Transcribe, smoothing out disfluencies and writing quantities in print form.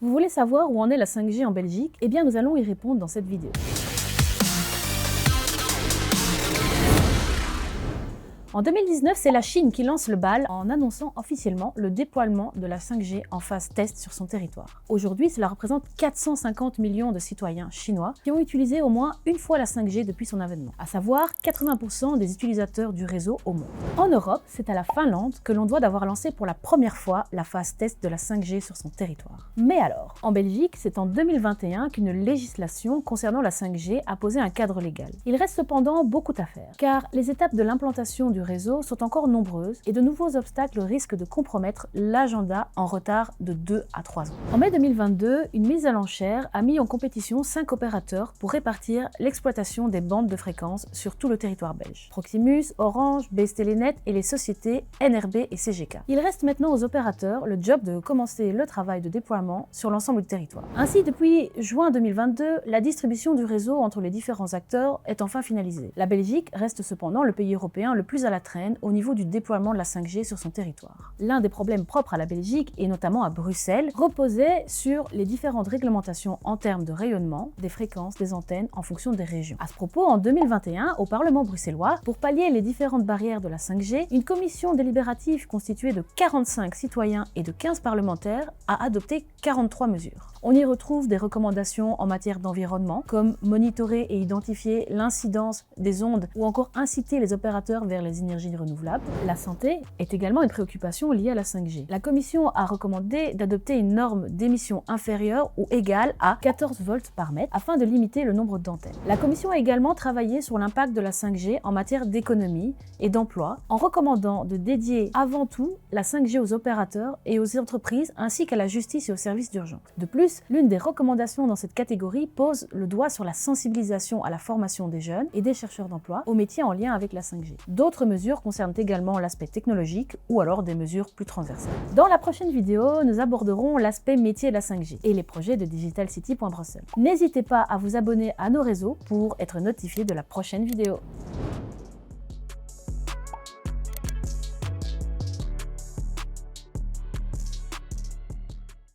Vous voulez savoir où en est la 5G en Belgique? Eh bien, nous allons y répondre dans cette vidéo. En 2019, c'est la Chine qui lance le bal en annonçant officiellement le déploiement de la 5G en phase test sur son territoire. Aujourd'hui, cela représente 450 millions de citoyens chinois qui ont utilisé au moins une fois la 5G depuis son avènement, à savoir 80% des utilisateurs du réseau au monde. En Europe, c'est à la Finlande que l'on doit d'avoir lancé pour la première fois la phase test de la 5G sur son territoire. Mais alors, en Belgique, c'est en 2021 qu'une législation concernant la 5G a posé un cadre légal. Il reste cependant beaucoup à faire, car les étapes de l'implantation du réseau sont encore nombreuses et de nouveaux obstacles risquent de compromettre l'agenda en retard de 2 à 3 ans. En mai 2022, une mise à l'enchère a mis en compétition 5 opérateurs pour répartir l'exploitation des bandes de fréquences sur tout le territoire belge. Proximus, Orange, BS Telenet et les sociétés NRB et CGK. Il reste maintenant aux opérateurs le job de commencer le travail de déploiement sur l'ensemble du territoire. Ainsi, depuis juin 2022, la distribution du réseau entre les différents acteurs est enfin finalisée. La Belgique reste cependant le pays européen le plus à la traîne au niveau du déploiement de la 5G sur son territoire. L'un des problèmes propres à la Belgique, et notamment à Bruxelles, reposait sur les différentes réglementations en termes de rayonnement, des fréquences, des antennes en fonction des régions. À ce propos, en 2021, au Parlement bruxellois, pour pallier les différentes barrières de la 5G, une commission délibérative constituée de 45 citoyens et de 15 parlementaires a adopté 43 mesures. On y retrouve des recommandations en matière d'environnement, comme monitorer et identifier l'incidence des ondes ou encore inciter les opérateurs vers les énergies renouvelables. La santé est également une préoccupation liée à la 5G. La Commission a recommandé d'adopter une norme d'émission inférieure ou égale à 14 volts par mètre afin de limiter le nombre d'antennes. La Commission a également travaillé sur l'impact de la 5G en matière d'économie et d'emploi en recommandant de dédier avant tout la 5G aux opérateurs et aux entreprises ainsi qu'à la justice et aux services d'urgence. De plus, l'une des recommandations dans cette catégorie pose le doigt sur la sensibilisation à la formation des jeunes et des chercheurs d'emploi aux métiers en lien avec la 5G. D'autres mesures concernent également l'aspect technologique ou alors des mesures plus transversales. Dans la prochaine vidéo, nous aborderons l'aspect métier de la 5G et les projets de digitalcity.brussels. N'hésitez pas à vous abonner à nos réseaux pour être notifié de la prochaine vidéo.